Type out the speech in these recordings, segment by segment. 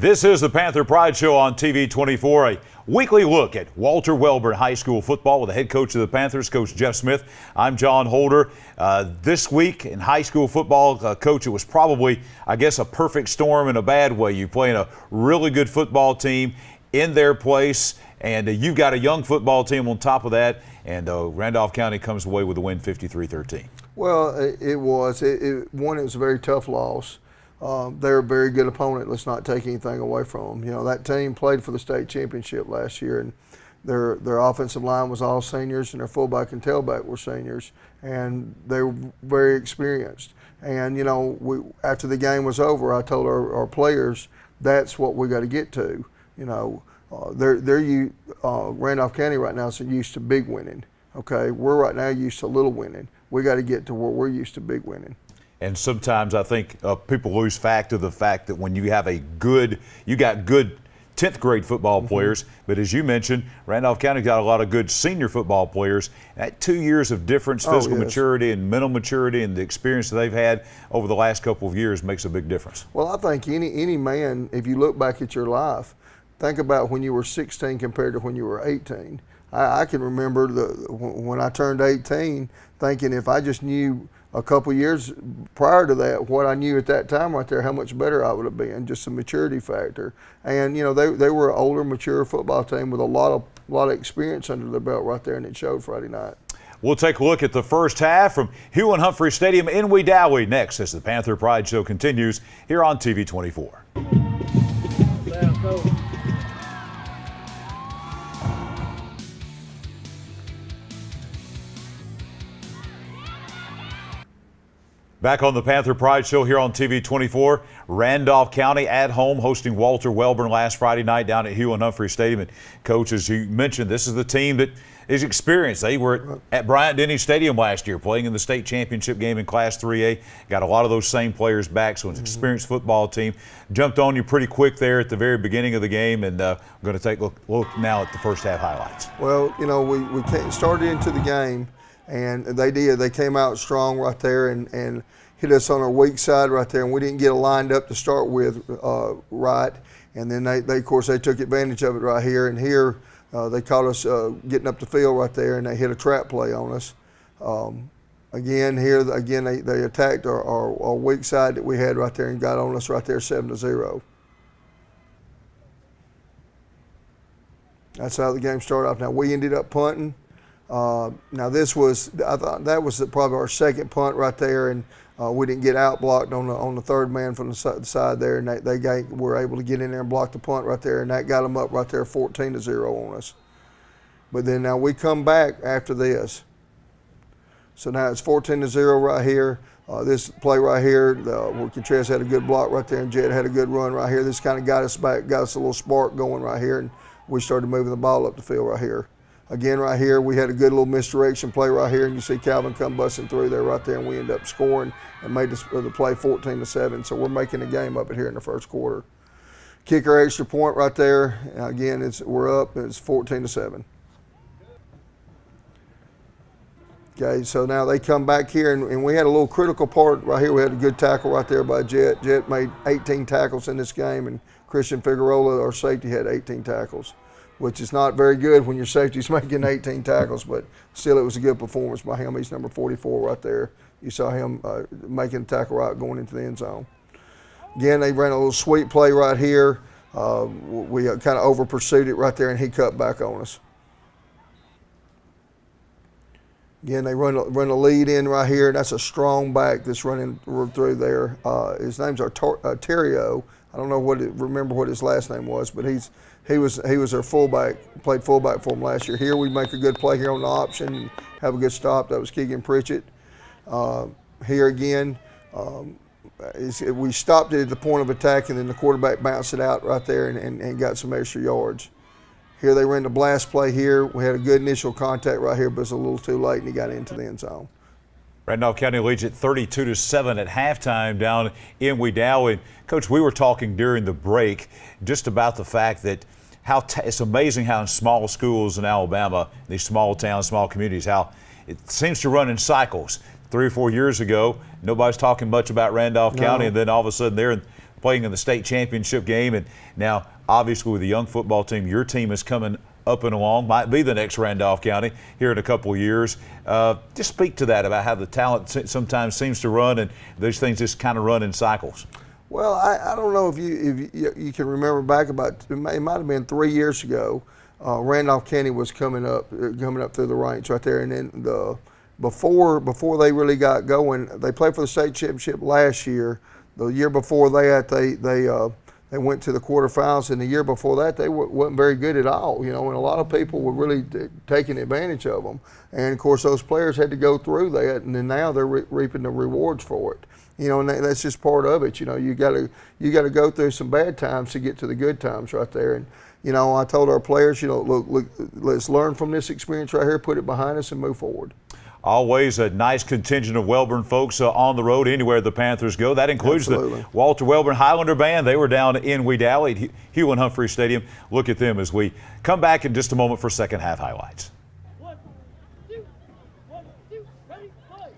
This is the Panther Pride Show on TV 24, a weekly look at Walter Wellborn High School football with the head coach of the Panthers, Coach Jeff Smith. I'm John Holder. This week in high school football, Coach, it was probably, I guess, a perfect storm in a bad way. You're playing a really good football team in their place, and you've got a young football team on top of that, and Randolph County comes away with a win 53-13. Well, it was a very tough loss. They're a very good opponent. Let's not take anything away from them. You know, that team played for the state championship last year, and their offensive line was all seniors, and their fullback and tailback were seniors, and they were very experienced. And, you know, after the game was over, I told our players, that's what we got to get to. You know, Randolph County right now is used to big winning. Okay, we're right now used to little winning. We got to get to where we're used to big winning. And sometimes I think people lose fact of the fact that when you have you got good 10th grade football players, but as you mentioned, Randolph County got a lot of good senior football players. That 2 years of difference, physical maturity and mental maturity, and the experience that they've had over the last couple of years makes a big difference. Well, I think any man, if you look back at your life, think about when you were 16 compared to when you were 18. I can remember when I turned 18, thinking if I just knew a couple years prior to that, what I knew at that time right there, how much better I would have been, just a maturity factor. And, you know, they were an older, mature football team with a lot of experience under their belt right there, and it showed Friday night. We'll take a look at the first half from Hugh and Humphrey Stadium in Wedowee next as the Panther Pride Show continues here on TV 24. Back on the Panther Pride Show here on TV 24, Randolph County at home hosting Walter Wellborn last Friday night down at Hugh and Humphrey Stadium. And Coach, as you mentioned, this is the team that is experienced. They were at Bryant-Denny Stadium last year playing in the state championship game in Class 3A. Got a lot of those same players back, so it's an experienced football team. Jumped on you pretty quick there at the very beginning of the game, and we're going to take a look now at the first half highlights. Well, you know, we started into the game, and they did. They came out strong right there and hit us on our weak side right there, and we didn't get it lined up to start with right. And then they of course, they took advantage of it right here. And here they caught us getting up the field right there, and they hit a trap play on us. Again, they attacked our weak side that we had right there and got on us right there 7-0. That's how the game started off. Now, we ended up punting. Now I thought that was probably our second punt right there, and we didn't get out blocked on the third man from the side there, and they were able to get in there and block the punt right there, and that got them up right there 14-0 on us. But then now we come back after this, so now it's 14-0 right here. This play right here, where Contreras had a good block right there, and Jed had a good run right here. This kind of got us back, got us a little spark going right here, and we started moving the ball up the field right here. Again, right here, we had a good little misdirection play right here, and you see Calvin come busting through there right there, and we end up scoring and made the play 14-7. So we're making the game up here in the first quarter. Kick our extra point right there. Again, we're up, and it's 14-7. Okay, so now they come back here, and we had a little critical part right here. We had a good tackle right there by Jet. Jet made 18 tackles in this game, and Christian Figueroa, our safety, had 18 tackles, which is not very good when your safety's making 18 tackles, but still it was a good performance by him. He's number 44 right there. You saw him making the tackle right going into the end zone. Again, they ran a little sweep play right here. We kind of over-pursued it right there, and he cut back on us. Again, they run a lead in right here, and that's a strong back that's running through there. His name's Terrio. I don't remember what his last name was, but he was our fullback, played fullback for him last year. Here we make a good play here on the option and have a good stop. That was Keegan Pritchett. Here again, we stopped it at the point of attack, and then the quarterback bounced it out right there and got some extra yards. Here they ran the blast play here. We had a good initial contact right here, but it was a little too late, and he got into the end zone. Randolph County leads at 32-7 at halftime down in Wedowee. Coach, we were talking during the break just about the fact that it's amazing how in small schools in Alabama, these small towns, small communities, how it seems to run in cycles. 3 or 4 years ago, nobody's talking much about Randolph County, and then all of a sudden they're in playing in the state championship game, and now obviously with the young football team, your team is coming up and along, might be the next Randolph County here in a couple of years. Just speak to that about how the talent sometimes seems to run, and those things just kind of run in cycles. Well, I don't know if you can remember back about, it might have been 3 years ago. Randolph County was coming up through the ranks right there, and then before they really got going, they played for the state championship last year. The year before that, they went to the quarterfinals, and the year before that, they wasn't very good at all. You know, and a lot of people were really taking advantage of them. And of course, those players had to go through that, and then now they're reaping the rewards for it. You know, and that's just part of it. You know, you got to go through some bad times to get to the good times right there. And you know, I told our players, you know, look, let's learn from this experience right here, put it behind us, and move forward. Always a nice contingent of Wellborn folks on the road anywhere the Panthers go. That includes Absolutely. the Walter Wellborn Highlander Band. They were down in Wedowee at Hewlin-Humphrey Stadium. Look at them as we come back in just a moment for second half highlights. 1, 2, 1, 2, ready, play.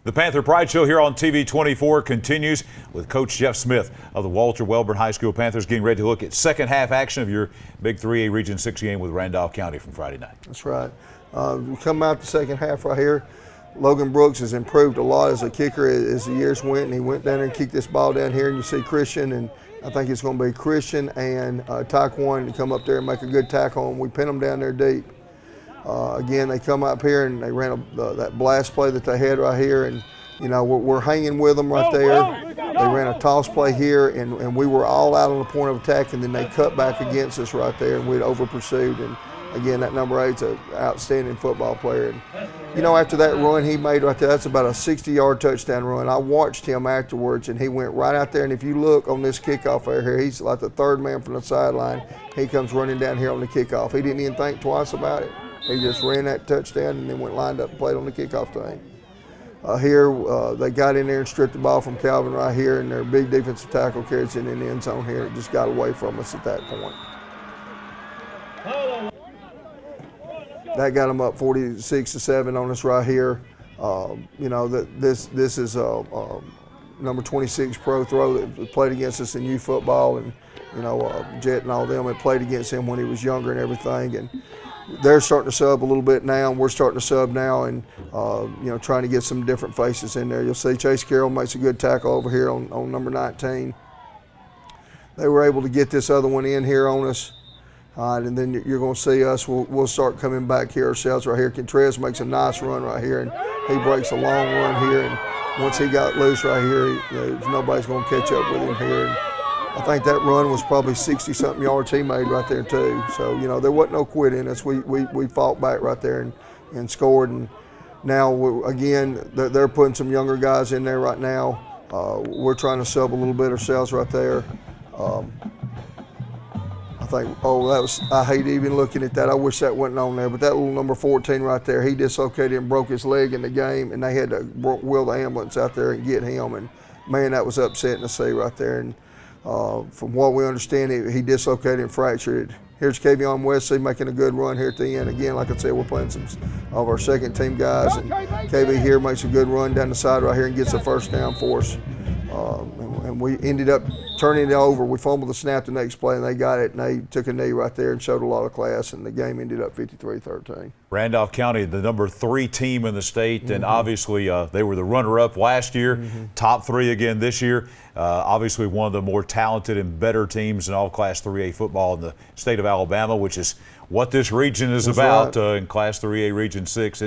The Panther Pride Show here on TV 24 continues with Coach Jeff Smith of the Walter Wellborn High School Panthers getting ready to look at second half action of your big 3A Region 6 game with Randolph County from Friday night. That's right. We come out the second half right here. Logan Brooks has improved a lot as a kicker as the years went, and he went down there and kicked this ball down here, and you see Christian, and I think it's going to be Christian and Taekwon to come up there and make a good tackle, and we pin them down there deep. Again, they come up here and they ran that blast play that they had right here, and you know we're hanging with them right there. They ran a toss play here, and we were all out on the point of attack, and then they cut back against us right there, and we'd over pursued. And again, that number 8's an outstanding football player. And you know, after that run he made right there, that's about a 60-yard touchdown run. I watched him afterwards, and he went right out there. And if you look on this kickoff right here, he's like the third man from the sideline. He comes running down here on the kickoff. He didn't even think twice about it. He just ran that touchdown and then went lined up and played on the kickoff team. Here, they got in there and stripped the ball from Calvin right here, and their big defensive tackle carries it in the end zone here. It just got away from us at that point. That got them up 46-7 on us right here. You know, this is number 26 pro throw that played against us in youth football, and you know, Jet and all them had played against him when he was younger and everything. And they're starting to sub a little bit now, and we're starting to sub now, and you know, trying to get some different faces in there. You'll see Chase Carroll makes a good tackle over here on number 19. They were able to get this other one in here on us, and then you're going to see us. We'll start coming back here ourselves right here. Contreras makes a nice run right here, and he breaks a long run here. And once he got loose right here, you know, nobody's going to catch up with him here. And I think that run was probably 60-something yards he made right there too. So, you know, there wasn't no quit in us. We fought back right there and scored. And now, again, they're putting some younger guys in there right now. We're trying to sub a little bit ourselves right there. I think, I hate even looking at that. I wish that wasn't on there. But that little number 14 right there, he dislocated and broke his leg in the game, and they had to wheel the ambulance out there and get him. And, man, that was upsetting to see right there. And from what we understand, he dislocated and fractured it. Here's Kavion Wesley making a good run here at the end. Again, like I said, we're playing some of our second team guys, and KB here makes a good run down the side right here and gets a first down for us. And we ended up turning it over. We fumbled the snap the next play, and they got it, and they took a knee right there and showed a lot of class, and the game ended up 53-13. Randolph County, the number 3 team in the state, and obviously they were the runner-up last year, top 3 again this year. Obviously, one of the more talented and better teams in all Class 3A football in the state of Alabama, which is what this region is about. Right. In Class 3A Region 6.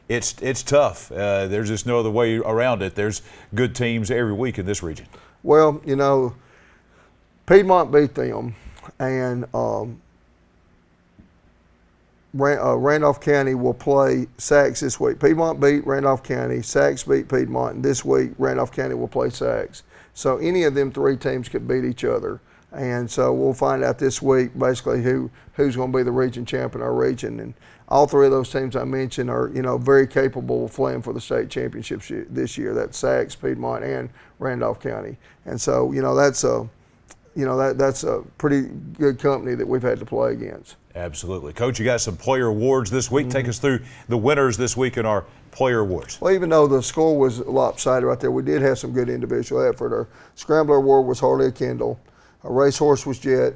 It's tough. There's just no other way around it. There's good teams every week in this region. Well, you know, Piedmont beat them, and Randolph County will play Sacs this week. Piedmont beat Randolph County, Sacs beat Piedmont, and this week Randolph County will play Sacs. So any of them three teams could beat each other. And so we'll find out this week basically who's going to be the region champion in our region. And all three of those teams I mentioned are, you know, very capable of playing for the state championships this year. That's Sacs, Piedmont, and Randolph County. And so, you know, that's a pretty good company that we've had to play against. Absolutely. Coach, you got some player awards this week. Take us through the winners this week in our player awards. Well, even though the score was lopsided right there, we did have some good individual effort. Our Scrambler Award was Harley Kendall. Our Racehorse was Jet.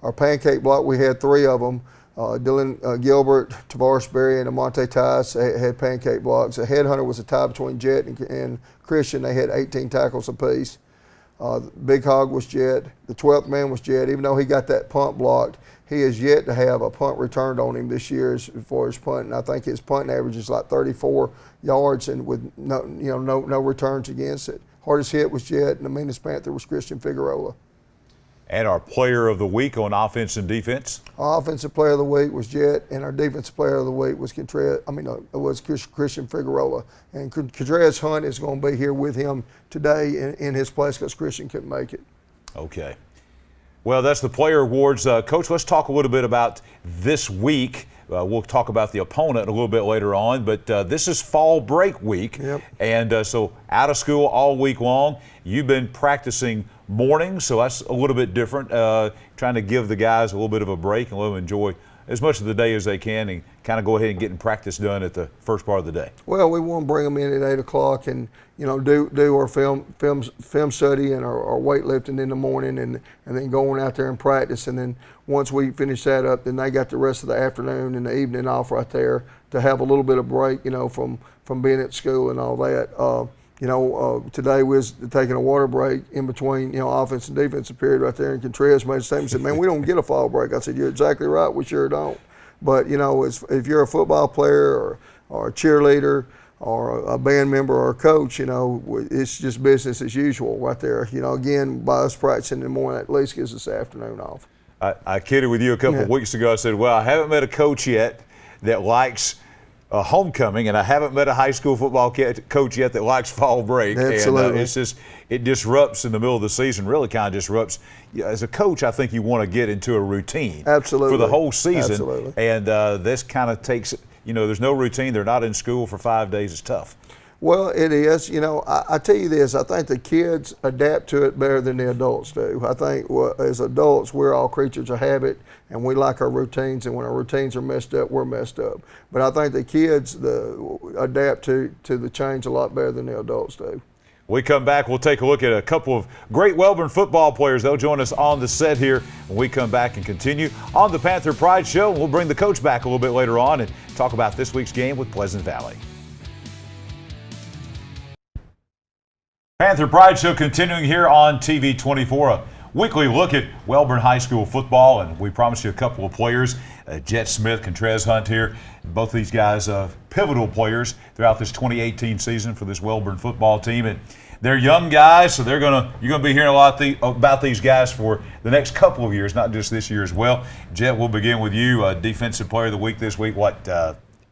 Our Pancake Block, we had three of them. Dylan Gilbert, Tavares Berry, and Amonte Tice had pancake blocks. The Headhunter was a tie between Jet and Christian. They had 18 tackles apiece. Big Hog was Jet. The 12th man was Jet. Even though he got that punt blocked, he has yet to have a punt returned on him this year as far as punting. I think his punt average is like 34 yards and with no returns against it. Hardest hit was Jet, and the meanest Panther was Christian Figueroa. And our player of the week on offense and defense? Our offensive player of the week was Jet, and our defensive player of the week was Christian Figueroa. And Contreras Hunt is going to be here with him today in his place because Christian couldn't make it. Okay. Well, that's the player awards. Coach, let's talk a little bit about this week. We'll talk about the opponent a little bit later on, but this is fall break week. Yep. And so out of school all week long. You've been practicing mornings, so that's a little bit different, trying to give the guys a little bit of a break and let them enjoy as much of the day as they can and kind of go ahead and get practice done at the first part of the day. Well, we want to bring them in at 8 o'clock and, you know, do our film study and our weightlifting in the morning and then going out there and practice. And then once we finish that up, then they got the rest of the afternoon and the evening off right there to have a little bit of break, you know, from being at school and all that. Today we was taking a water break in between, you know, offense and defensive period right there, and Contreras made a statement and said, man, we don't get a fall break. I said, you're exactly right, we sure don't. But, you know, if you're a football player or a cheerleader or a band member or a coach, you know, it's just business as usual right there. You know, again, by us practicing in the morning, at least gives us the afternoon off. I kidded with you a couple of weeks ago. I said, well, I haven't met a coach yet that likes homecoming, and I haven't met a high school football coach yet that likes fall break. Absolutely. And it disrupts in the middle of the season, really kind of disrupts. As a coach, I think you want to get into a routine. Absolutely. For the whole season. Absolutely. And this kind of takes, you know, there's no routine. They're not in school for 5 days. It's tough. Well, it is. You know, I tell you this, I think the kids adapt to it better than the adults do. I think as adults, we're all creatures of habit, and we like our routines, and when our routines are messed up, we're messed up. But I think the kids adapt to the change a lot better than the adults do. We come back, we'll take a look at a couple of great Wellborn football players. They'll join us on the set here when we come back and continue on the Panther Pride Show. We'll bring the coach back a little bit later on and talk about this week's game with Pleasant Valley. Panther Pride Show continuing here on TV 24, a weekly look at Wellborn High School football, and we promised you a couple of players, Jet Smith, Contreras Hunt here. Both these guys pivotal players throughout this 2018 season for this Wellborn football team, and they're young guys, so you're gonna be hearing a lot about these guys for the next couple of years, not just this year as well. Jet, we'll begin with you, Defensive Player of the Week this week.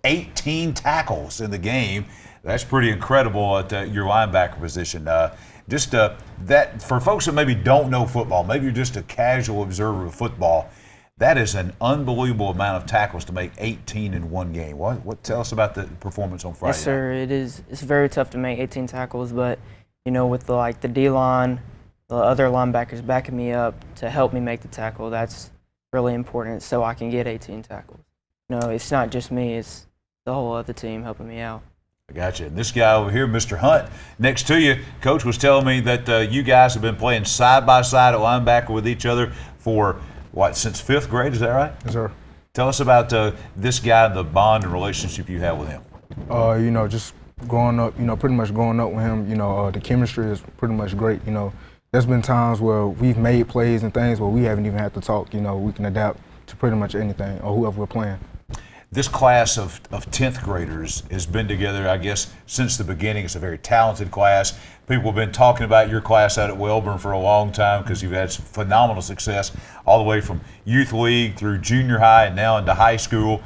18 tackles in the game. That's pretty incredible at your linebacker position. That for folks that maybe don't know football, maybe you're just a casual observer of football, that is an unbelievable amount of tackles to make 18 in one game. What tell us about the performance on Friday? Yes, sir. It is. It's very tough to make 18 tackles, but you know, with the D-line, the other linebackers backing me up to help me make the tackle, that's really important. So I can get 18 tackles. No, it's not just me. It's the whole other team helping me out. I got you. And this guy over here, Mr. Hunt, next to you, Coach was telling me that you guys have been playing side by side at linebacker with each other for since 5th grade? Is that right? Yes, sir. Tell us about this guy and the bond and relationship you have with him. You know, just growing up, pretty much growing up with him, the chemistry is pretty much great. There's been times where we've made plays and things where we haven't even had to talk. We can adapt to pretty much anything or whoever we're playing. This class of 10th graders has been together, I guess, since the beginning. It's a very talented class. People have been talking about your class out at Welborn for a long time because you've had some phenomenal success all the way from youth league through junior high and now into high school.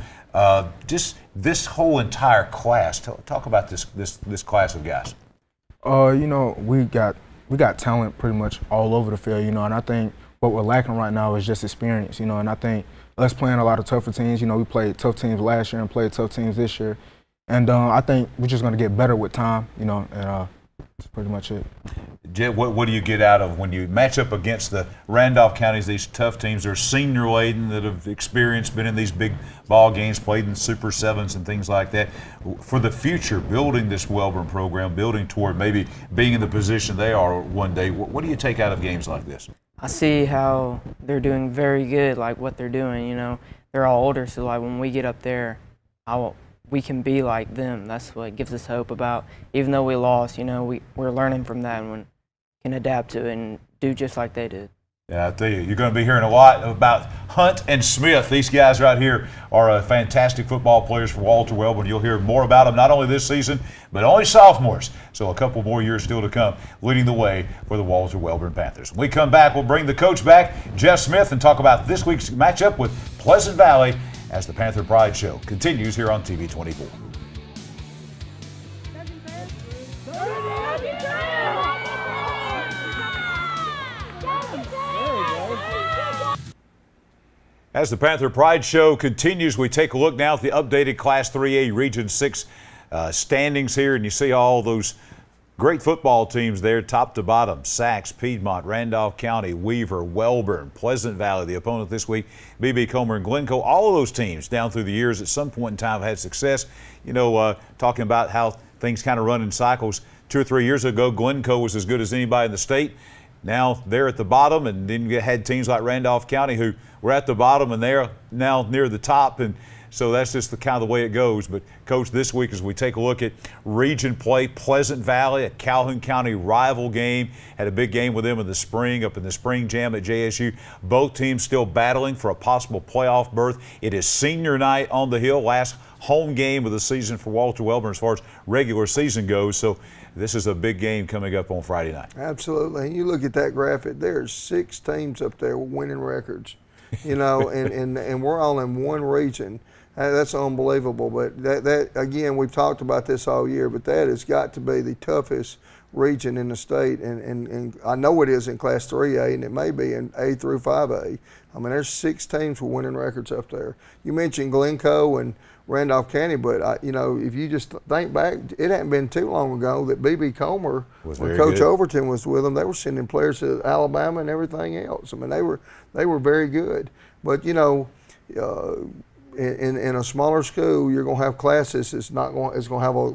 Just this whole entire class. Talk about this class of guys. We got talent pretty much all over the field, and I think what we're lacking right now is just experience, and I think us playing a lot of tougher teams, we played tough teams last year and played tough teams this year, and I think we're just going to get better with time, and that's pretty much it. Jet, what do you get out of when you match up against the Randolph counties, these tough teams? They're senior laden that have experienced, been in these big ball games, played in Super Sevens and things like that. For the future, building this Welborn program, building toward maybe being in the position they are one day, what do you take out of games like this? I see how they're doing very good, like what they're doing. They're all older, so like when we get up there, we can be like them. That's what gives us hope about. Even though we lost, we're learning from that and we can adapt to it and do just like they did. Yeah, I tell you, you're going to be hearing a lot about Hunt and Smith. These guys right here are fantastic football players for Walter Welborn. You'll hear more about them not only this season, but only sophomores. So a couple more years still to come, leading the way for the Walter Welborn Panthers. When we come back, we'll bring the coach back, Jeff Smith, and talk about this week's matchup with Pleasant Valley as the Panther Pride Show continues here on TV 24. As the Panther Pride Show continues, we take a look now at the updated Class 3A Region 6 standings here, and you see all those great football teams there, top to bottom. Sachs, Piedmont, Randolph County, Weaver, Welborn, Pleasant Valley. The opponent this week, B.B. Comer and Glencoe. All of those teams down through the years at some point in time have had success. Talking about how things kind of run in cycles. 2 or 3 years ago, Glencoe was as good as anybody in the state. Now they're at the bottom, and then you had teams like Randolph County who were at the bottom and they're now near the top, and so that's just the kind of the way it goes. But Coach, this week as we take a look at region play, Pleasant Valley, a Calhoun County rival game, had a big game with them in the spring, up in the spring jam at JSU. Both teams still battling for a possible playoff berth. It is senior night on the Hill, last home game of the season for Walter Welborn as far as regular season goes. So this is a big game coming up on Friday night. Absolutely. And you look at that graphic, there's 6 teams up there with winning records, and we're all in one region. That's unbelievable. But that again, we've talked about this all year, but that has got to be the toughest region in the state. And I know it is in Class 3A, and it may be in A through 5A. I mean, there's 6 teams with winning records up there. You mentioned Glencoe and Randolph County, but if you just think back, it hadn't been too long ago that B.B. Comer, when Coach Overton was with them, they were sending players to Alabama and everything else. I mean, they were very good. But in a smaller school, you're going to have classes. It's going to have a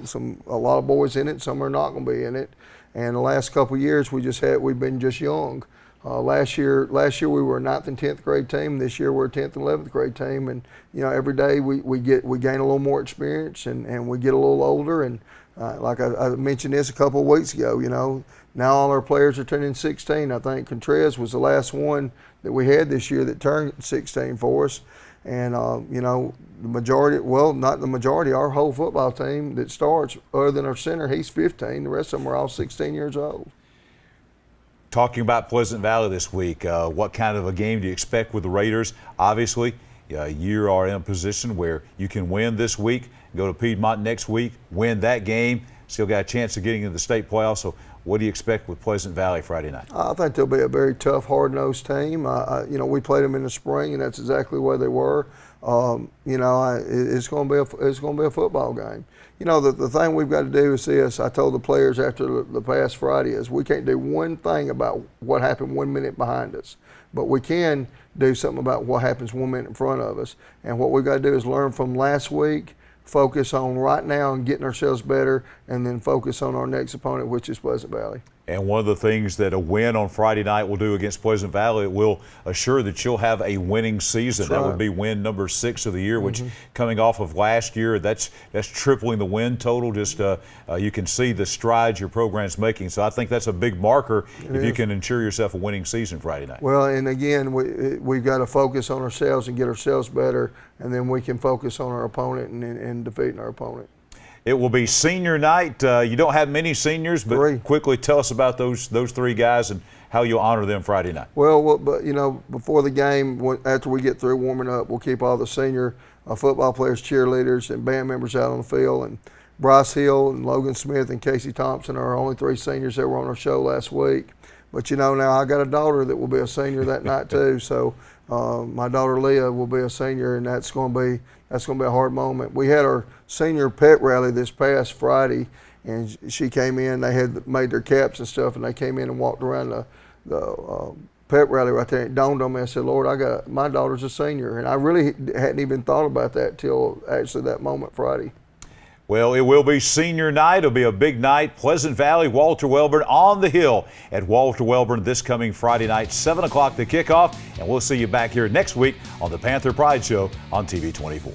lot of boys in it. Some are not going to be in it. And the last couple of years, we've been just young. Last year we were a 9th and 10th grade team. This year we're a 10th and 11th grade team, and every day we gain a little more experience and we get a little older. And like I mentioned this a couple of weeks ago, now all our players are turning 16. I think Contreras was the last one that we had this year that turned 16 for us. And the majority, well, not the majority, our whole football team that starts, other than our center, he's 15. The rest of them are all 16 years old. Talking about Pleasant Valley this week, what kind of a game do you expect with the Raiders? Obviously, you are in a position where you can win this week, go to Piedmont next week, win that game, still got a chance of getting into the state playoffs. So what do you expect with Pleasant Valley Friday night? I think they'll be a very tough, hard-nosed team. We played them in the spring, and that's exactly where they were. It's going to be a football game. The thing we've got to do is this. I told the players after the past Friday is we can't do one thing about what happened 1 minute behind us, but we can do something about what happens 1 minute in front of us. And what we've got to do is learn from last week, focus on right now and getting ourselves better, and then focus on our next opponent, which is Pleasant Valley. And one of the things that a win on Friday night will do against Pleasant Valley, it will assure that you'll have a winning season. That's That right. would be win number 6 of the year, which coming off of last year, that's tripling the win total. Just you can see the strides your program's making. So I think that's a big marker if you can ensure yourself a winning season Friday night. Well, and again, we've got to focus on ourselves and get ourselves better, and then we can focus on our opponent and defeating our opponent. It will be senior night. You don't have many seniors, but 3. quickly tell us about those 3 guys and how you'll honor them Friday night. Well, but before the game, after we get through warming up, we'll keep all the senior football players, cheerleaders, and band members out on the field. And Bryce Hill and Logan Smith and Casey Thompson are our only 3 seniors that were on our show last week. But now I got a daughter that will be a senior that night too. So my daughter Leah will be a senior, and that's going to be a hard moment. We had our senior pet rally this past Friday, and she came in. They had made their caps and stuff, and they came in and walked around the pep rally right there. It dawned on me. I said, Lord, my daughter's a senior, and I really hadn't even thought about that till actually that moment Friday. Well, it will be senior night. It'll be a big night. Pleasant Valley, Walter Wellborn on the hill at Walter Wellborn this coming Friday night, 7 o'clock the kickoff. And we'll see you back here next week on the Panther Pride Show on TV 24.